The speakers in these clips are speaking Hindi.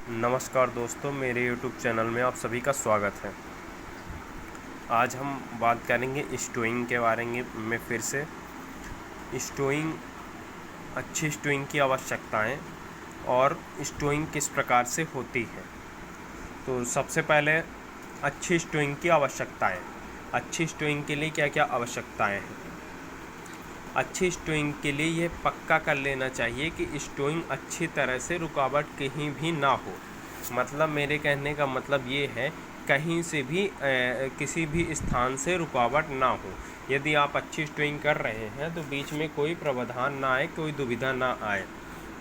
नमस्कार दोस्तों, मेरे YouTube चैनल में आप सभी का स्वागत है। आज हम बात करेंगे स्टोइंग के बारे में। फिर से स्टोइंग, अच्छी स्टोइंग की आवश्यकताएं और स्टोइंग किस प्रकार से होती है। तो सबसे पहले अच्छी स्टोइंग की आवश्यकताएं। अच्छी स्टोइंग के लिए क्या क्या आवश्यकताएं हैं। अच्छी स्टोइंग के लिए यह पक्का कर लेना चाहिए कि स्टोइंग अच्छी तरह से रुकावट कहीं भी ना हो। मतलब मेरे कहने का मतलब ये है, कहीं से भी किसी भी स्थान से रुकावट ना हो। यदि आप अच्छी स्टोइंग कर रहे हैं तो बीच में कोई प्रावधान ना आए, कोई दुविधा ना आए।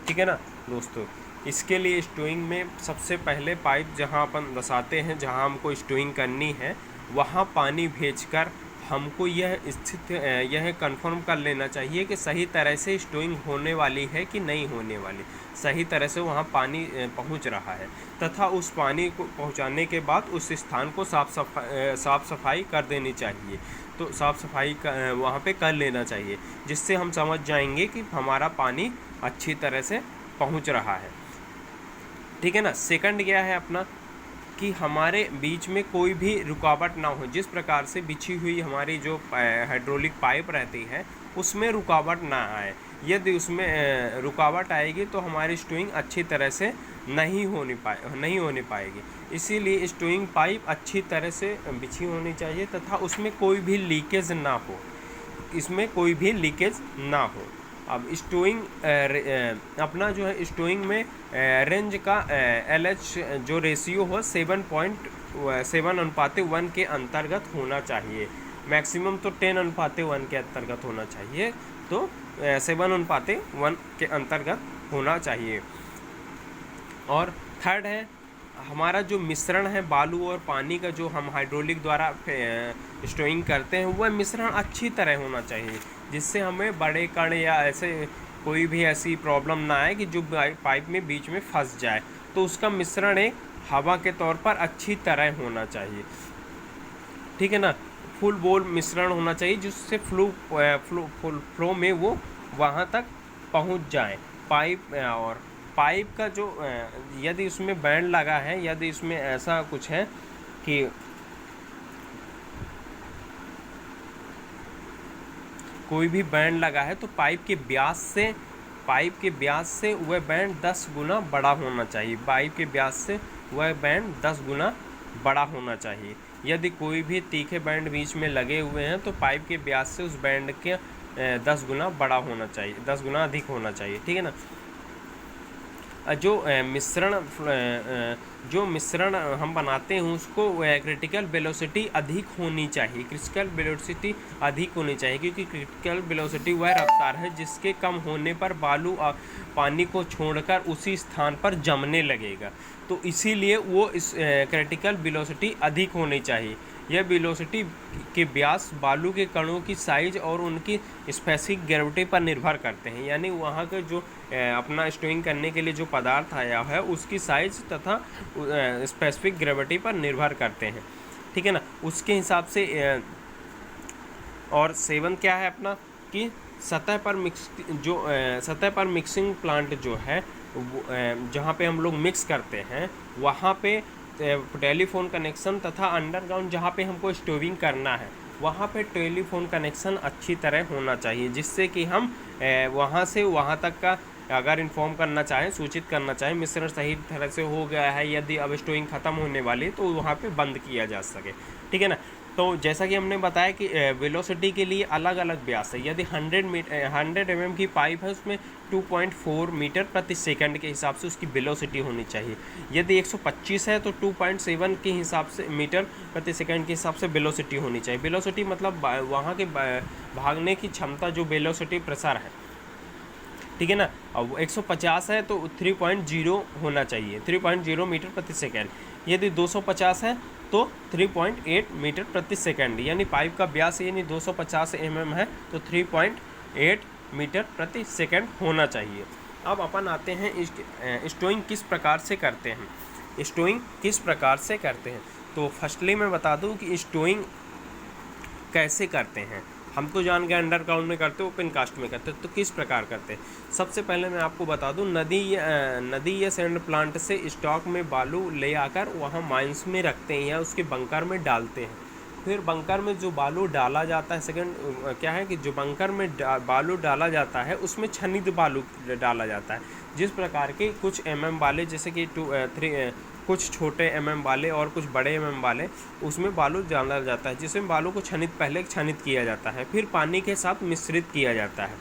ठीक है ना दोस्तों। इसके लिए स्टोइंग में सबसे पहले पाइप जहां अपन बसाते हैं, जहां हमको स्टोइंग करनी है, वहां पानी भेजकर हमको यह कंफर्म कर लेना चाहिए कि सही तरह से स्टोइंग होने वाली है कि नहीं होने वाली। सही तरह से वहाँ पानी पहुँच रहा है, तथा उस पानी को पहुँचाने के बाद उस स्थान को साफ़ सफाई कर देनी चाहिए। तो साफ़ सफाई वहाँ पे कर लेना चाहिए, जिससे हम समझ जाएंगे कि हमारा पानी अच्छी तरह से पहुँच रहा है। ठीक है ना। सेकंड क्या है अपना, कि हमारे बीच में कोई भी रुकावट ना हो। जिस प्रकार से बिछी हुई हमारी जो हाइड्रोलिक पाइप रहती है, उसमें रुकावट ना आए। यदि उसमें रुकावट आएगी तो हमारी स्टोइंग अच्छी तरह से नहीं होने पाएगी। इसीलिए स्टोइंग पाइप अच्छी तरह से बिछी होनी चाहिए, तथा उसमें कोई भी लीकेज ना हो। इसमें कोई भी लीकेज ना हो। अब स्टोइंग अपना जो है, स्टोइंग में रेंज का LH जो रेशियो हो 7:7:1 के अंतर्गत होना चाहिए। मैक्सिमम तो 10:1 के अंतर्गत होना चाहिए, तो 7:1 के अंतर्गत होना चाहिए। और थर्ड है, हमारा जो मिश्रण है बालू और पानी का, जो हम हाइड्रोलिक द्वारा स्टोइंग करते हैं, वह मिश्रण अच्छी तरह होना चाहिए, जिससे हमें बड़े कण या ऐसे कोई भी ऐसी प्रॉब्लम ना आए कि जो पाइप में बीच में फंस जाए। तो उसका मिश्रण एक हवा के तौर पर अच्छी तरह होना चाहिए। ठीक है ना। फुल बोल मिश्रण होना चाहिए, जिससे फ्लो में वो वहाँ तक पहुँच जाए। पाइप का जो यदि उसमें बैंड लगा है, यदि उसमें ऐसा कुछ है कि कोई भी बैंड लगा है, तो पाइप के व्यास से वह बैंड 10 गुना बड़ा होना चाहिए। पाइप के व्यास से वह बैंड 10 गुना बड़ा होना चाहिए। यदि कोई भी तीखे बैंड बीच में लगे हुए हैं, तो पाइप के व्यास से उस बैंड के 10 गुना बड़ा होना चाहिए, 10 गुना अधिक होना चाहिए। ठीक है ना। जो मिश्रण हम बनाते हैं, उसको क्रिटिकल वेलोसिटी अधिक होनी चाहिए। क्योंकि क्रिटिकल वेलोसिटी वह रफ्तार है जिसके कम होने पर बालू पानी को छोड़कर उसी स्थान पर जमने लगेगा। तो इसीलिए वो इस क्रिटिकल वेलोसिटी अधिक होनी चाहिए। यह वेलोसिटी के व्यास बालू के कणों की साइज और उनकी स्पेसिफिक ग्रेविटी पर निर्भर करते हैं। यानी वहाँ के जो अपना स्टोइंग करने के लिए जो पदार्थ आया है, उसकी साइज तथा स्पेसिफिक ग्रेविटी पर निर्भर करते हैं। ठीक है ना। उसके हिसाब से और सेवन क्या है अपना, कि सतह पर मिक्सिंग प्लांट जो है, जहाँ पे हम लोग मिक्स करते हैं, वहाँ पे टेलीफोन कनेक्शन तथा अंडरग्राउंड जहाँ पे हमको स्टोरिंग करना है, वहाँ पे टेलीफोन कनेक्शन अच्छी तरह होना चाहिए, जिससे कि हम वहाँ से वहाँ तक का अगर इन्फॉर्म करना चाहें, सूचित करना चाहें, मिश्रण सही तरह से हो गया है, यदि अब स्टोइंग ख़त्म होने वाली है, तो वहाँ पे बंद किया जा सके। ठीक है ना। तो जैसा कि हमने बताया कि वेलोसिटी के लिए अलग अलग व्यास है। यदि 100 mm की पाइप है, उसमें 2.4 मीटर प्रति सेकंड के हिसाब से उसकी वेलोसिटी होनी चाहिए। यदि 125 है, तो 2.7 के हिसाब से मीटर प्रति सेकंड के हिसाब से वेलोसिटी होनी चाहिए। वेलोसिटी मतलब वहाँ के भागने की क्षमता, जो वेलोसिटी प्रेशर है। ठीक है ना। अब 150 है तो 3.0 होना चाहिए, 3.0 मीटर प्रति सेकंड। यदि 250 है तो 3.8 मीटर प्रति सेकंड। यानी पाइप का व्यास यानी 250 mm है, तो 3.8 मीटर प्रति सेकंड होना चाहिए। अब अपन आते हैं स्टोइंग किस प्रकार से करते हैं। तो फर्स्टली मैं बता दूं कि स्टोइंग कैसे करते हैं। हम तो जान गए अंडरग्राउंड में करते, ओपन कास्ट में करते, तो किस प्रकार करते हैं। सबसे पहले मैं आपको बता दूं, नदी या सैंड प्लांट से स्टॉक में बालू ले आकर वहाँ माइंस में रखते हैं या उसके बंकर में डालते हैं। फिर बंकर में जो बालू डाला जाता है, सेकंड क्या है कि जो बंकर में बालू डाला जाता है उसमें छनित बालू डाला जाता है। जिस प्रकार के कुछ वाले, जैसे कि 3 कुछ छोटे वाले और कुछ बड़े वाले, उसमें बालू डाला जाता है, जिसमें बालू को पहले छनित किया जाता है, फिर पानी के साथ मिश्रित किया जाता है।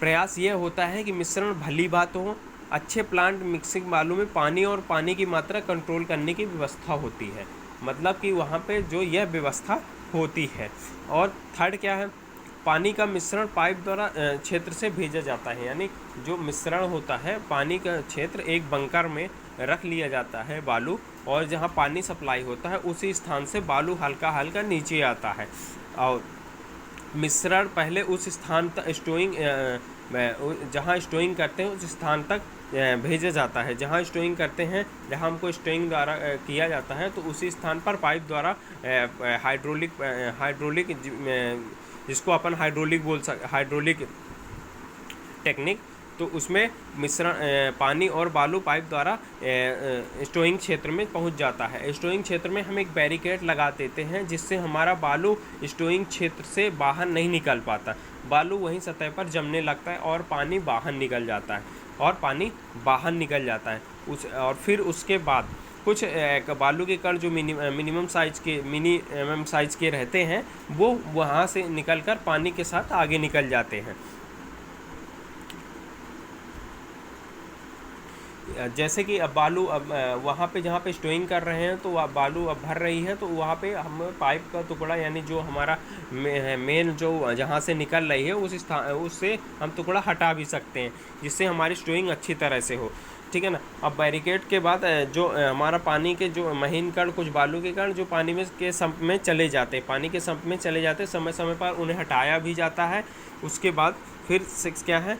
प्रयास यह होता है कि मिश्रण भली बात हो। अच्छे प्लांट मिक्सिंग बालू में पानी और पानी की मात्रा कंट्रोल करने की व्यवस्था होती है, मतलब कि वहाँ पे जो यह व्यवस्था होती है। और थर्ड क्या है, पानी का मिश्रण पाइप द्वारा क्षेत्र से भेजा जाता है, यानी जो मिश्रण होता है पानी का क्षेत्र एक बंकर में रख लिया जाता है बालू, और जहाँ पानी सप्लाई होता है उसी स्थान से बालू हल्का हल्का नीचे आता है और मिश्रण पहले उस स्थान तक स्टोइंग जहाँ स्टोइंग करते हैं उस स्थान तक भेजा जाता है। जहाँ स्टोइंग करते हैं, जहाँ हमको स्टोइंग द्वारा किया जाता है, तो उसी स्थान पर पाइप द्वारा हाइड्रोलिक जिसको अपन हाइड्रोलिक टेक्निक, तो उसमें मिश्रण पानी और बालू पाइप द्वारा स्टोइंग क्षेत्र में पहुंच जाता है। स्टोइंग क्षेत्र में हम एक बैरिकेड लगा देते हैं, जिससे हमारा बालू स्टोइंग क्षेत्र से बाहर नहीं निकल पाता। बालू वहीं सतह पर जमने लगता है और पानी बाहर निकल जाता है और फिर उसके बाद कुछ बालू के कण जो मिनिमम साइज के रहते हैं, वो वहाँ से निकलकर पानी के साथ आगे निकल जाते हैं। जैसे कि अब बालू वहाँ पे जहाँ पे स्टोइंग कर रहे हैं, तो बालू अब भर रही है, तो वहाँ पे हम पाइप का टुकड़ा, यानी जो हमारा मेन जो जहाँ से निकल रही है उस स्थान, उससे हम टुकड़ा हटा भी सकते हैं, जिससे हमारी स्टोइंग अच्छी तरह से हो। ठीक है ना। अब बैरिकेड के बाद जो हमारा पानी के जो महीन कण, कुछ बालू के कण जो पानी में के संप में चले जाते हैं, पानी के संप में चले जाते हैं, समय समय पर उन्हें हटाया भी जाता है। उसके बाद फिर क्या है,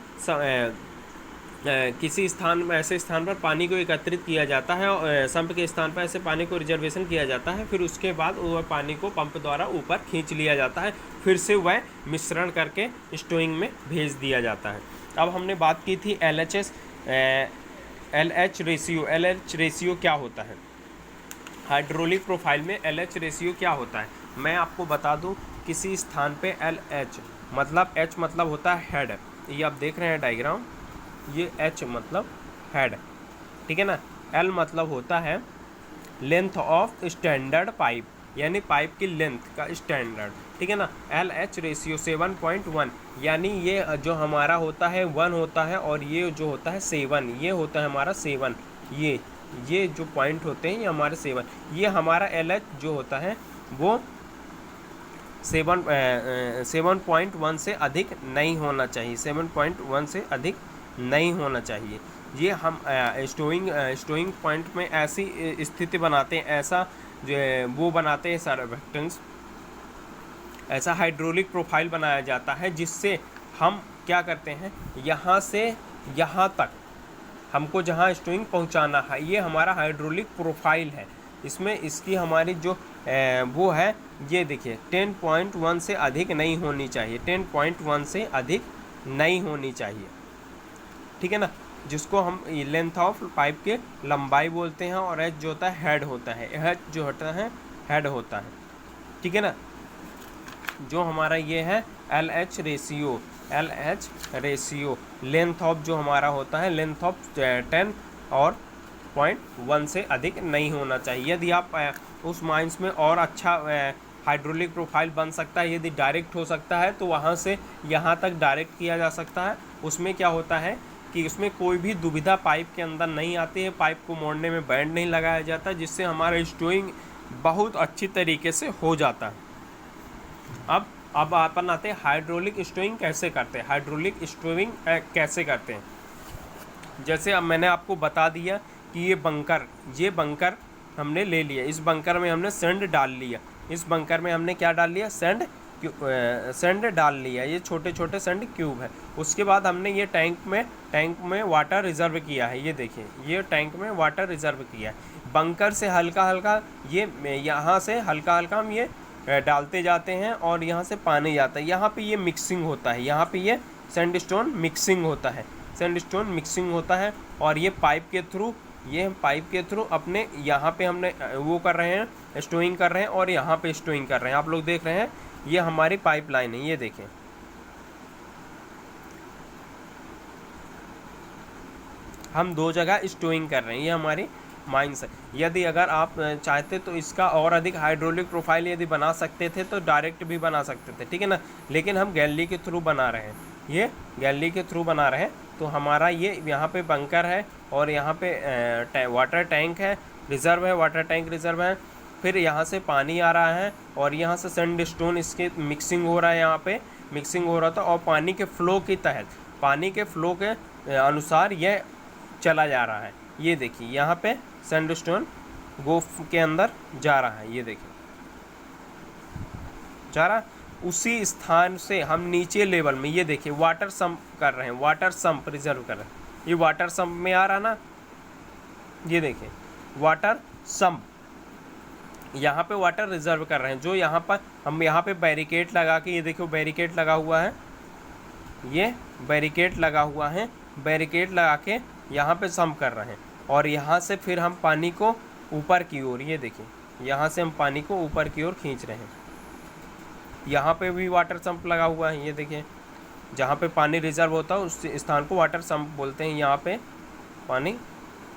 किसी ऐसे स्थान पर पानी को एकत्रित किया जाता है और संप के स्थान पर ऐसे पानी को रिजर्वेशन किया जाता है। फिर उसके बाद वह पानी को पंप द्वारा ऊपर खींच लिया जाता है, फिर से वह मिश्रण करके स्टोइंग में भेज दिया जाता है। अब हमने बात की थी LH रेशियो। LH रेशियो क्या होता है? हाइड्रोलिक प्रोफाइल में LH रेशियो क्या होता है, मैं आपको बता दूं। किसी स्थान पे LH मतलब, H मतलब होता है हेड, ये आप देख रहे हैं डायग्राम, ये H मतलब हेड, ठीक है ना। L मतलब होता है लेंथ ऑफ स्टैंडर्ड पाइप, यानी पाइप की लेंथ का स्टैंडर्ड, ठीक है ना। LH रेशियो 7.1, यानी ये जो हमारा होता है 1 होता है, और ये जो होता है 7, ये होता है हमारा 7। ये जो पॉइंट होते हैं ये हमारे 7, ये हमारा LH जो होता है वो 7.1 से अधिक नहीं होना चाहिए, 7.1 से अधिक नहीं होना चाहिए। ये हम स्टोइंग पॉइंट में ऐसी स्थिति बनाते हैं, ऐसा जो वो बनाते हैं सर्वेक्टेंस, ऐसा हाइड्रोलिक प्रोफाइल बनाया जाता है, जिससे हम क्या करते हैं, यहाँ से यहाँ तक हमको जहाँ स्टोइंग पहुँचाना है, ये हमारा हाइड्रोलिक प्रोफाइल है। इसमें इसकी हमारी जो वो है, ये देखिए 10.1 से अधिक नहीं होनी चाहिए, 10.1 से अधिक नहीं होनी चाहिए, ठीक है ना। जिसको हम लेंथ ऑफ पाइप के लंबाई बोलते हैं, और H जो होता है हेड होता है, H जो होता है हेड होता है, ठीक है ना। जो हमारा ये है LH रेशियो, लेंथ ऑफ जो हमारा होता है, लेंथ ऑफ 10 और 0.1 से अधिक नहीं होना चाहिए। यदि आप उस माइंस में और अच्छा हाइड्रोलिक प्रोफाइल बन सकता है, यदि डायरेक्ट हो सकता है, तो वहाँ से यहाँ तक डायरेक्ट किया जा सकता है। उसमें क्या होता है कि उसमें कोई भी दुविधा पाइप के अंदर नहीं आती है, पाइप को मोड़ने में बैंड नहीं लगाया जाता, जिससे हमारा स्टोइंग बहुत अच्छी तरीके से हो जाता है। अब अपन आते हैं हाइड्रोलिक स्टोइंग कैसे करते हैं। हाइड्रोलिक स्टोइंग कैसे करते हैं, जैसे अब मैंने आपको बता दिया कि ये बंकर हमने ले लिया, इस बंकर में हमने सैंड डाल लिया, इस बंकर में हमने क्या डाल लिया, सैंड डाल लिया, ये छोटे छोटे सैंड क्यूब है। उसके बाद हमने ये टैंक में वाटर रिजर्व किया है, ये देखिए ये टैंक में वाटर रिजर्व किया है। बंकर से हल्का हल्का ये यहाँ से हल्का हल्का हम ये डालते जाते हैं, और यहाँ से पानी जाता है, यहाँ पे ये मिक्सिंग होता है, यहाँ पे ये सैंडस्टोन मिक्सिंग होता है, सैंडस्टोन मिक्सिंग होता है। और ये पाइप के थ्रू अपने यहाँ पे हमने वो कर रहे हैं, स्टोइंग कर रहे हैं और यहाँ पे स्टोइंग कर रहे हैं। आप लोग देख रहे हैं ये हमारी पाइपलाइन है, ये देखें। हम 2 जगह स्टोइंग कर रहे हैं, ये हमारी माइंस है। यदि अगर आप चाहते तो इसका और अधिक हाइड्रोलिक प्रोफाइल यदि बना सकते थे तो डायरेक्ट भी बना सकते थे, ठीक है ना, लेकिन हम गैलरी के थ्रू बना रहे हैं, ये गैलरी के थ्रू बना रहे हैं। तो हमारा ये यहाँ पे बंकर है और यहाँ पे वाटर टैंक है, रिज़र्व है, वाटर टैंक रिज़र्व है। फिर यहाँ से पानी आ रहा है और यहाँ से सैंडस्टोन इसके मिक्सिंग हो रहा है, यहाँ पे मिक्सिंग हो रहा था और पानी के फ़्लो के तहत, पानी के फ़्लो के अनुसार ये चला जा रहा है। ये देखिए यहाँ पे सैंडस्टोन गोफ के अंदर जा रहा है, ये देखिए जा रहा। उसी स्थान से हम नीचे लेवल में ये देखिए वाटर सम्प कर रहे हैं, वाटर सम्प रिजर्व कर रहे हैं। ये वाटर सम्प में आ रहा ना, ये देखिए वाटर सम्प, यहाँ पे वाटर रिजर्व कर रहे हैं। जो यहाँ पर हम यहाँ पे बैरिकेड लगा के, ये देखो बैरिकेड लगा हुआ है, ये बैरिकेड लगा हुआ है, बैरिकेड लगा के यहाँ पे सम्प कर रहे हैं। और यहाँ से फिर हम पानी को ऊपर की ओर, ये देखिए यहाँ से हम पानी को ऊपर की ओर खींच रहे हैं। यहाँ पे भी वाटर सम्प लगा हुआ है, ये देखिए जहाँ पे पानी रिजर्व होता है उस स्थान को वाटर सम्प बोलते हैं। यहाँ पे पानी,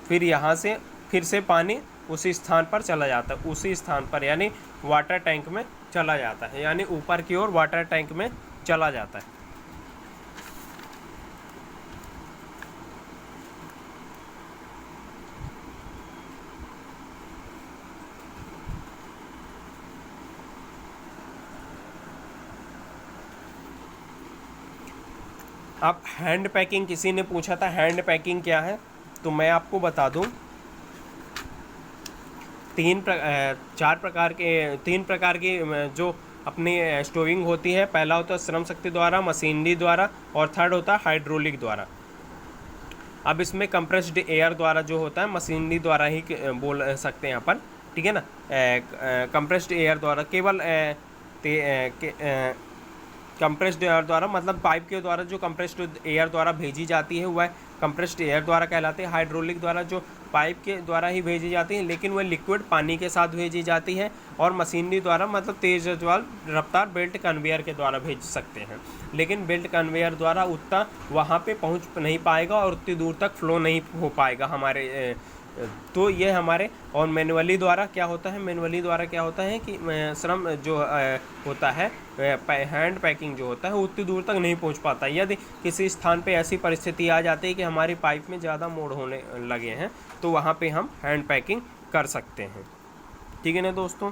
फिर यहाँ से फिर से पानी उसी स्थान पर चला जाता है, उसी स्थान पर यानी वाटर टैंक में चला जाता है, यानी ऊपर की ओर वाटर टैंक में चला जाता है। अब हैंड पैकिंग किसी ने पूछा था, हैंड पैकिंग क्या है, तो मैं आपको बता दूं। 3 प्रकार की जो अपनी स्टोविंग होती है। पहला होता है श्रम शक्ति द्वारा, मशीनरी द्वारा और थर्ड होता है हाइड्रोलिक द्वारा। अब इसमें कंप्रेस्ड एयर द्वारा जो होता है मशीनरी द्वारा ही बोल सकते हैं यहाँ पर, ठीक है ना। कंप्रेस्ड एयर द्वारा केवल कंप्रेस्ड एयर द्वारा मतलब पाइप के द्वारा जो कंप्रेस्ड एयर द्वारा भेजी जाती है वह कंप्रेस्ड एयर द्वारा कहलाते हैं। हाइड्रोलिक द्वारा जो पाइप के द्वारा ही भेजी जाती है लेकिन वह लिक्विड पानी के साथ भेजी जाती है। और मशीनरी द्वारा मतलब तेज रफ्तार बेल्ट कन्वेयर के द्वारा भेज सकते हैं, लेकिन बेल्ट कन्वेयर द्वारा उतना वहाँ पे पहुँच नहीं पाएगा और उतनी दूर तक फ्लो नहीं हो पाएगा हमारे। तो ये हमारे और मैनुअली द्वारा क्या होता है, मैनुअली द्वारा क्या होता है कि श्रम जो होता है हैंड पैकिंग जो होता है उतनी दूर तक नहीं पहुंच पाता। यदि किसी स्थान पे ऐसी परिस्थिति आ जाती है कि हमारी पाइप में ज़्यादा मोड़ होने लगे हैं तो वहाँ पे हम हैंड पैकिंग कर सकते हैं, ठीक है ना दोस्तों।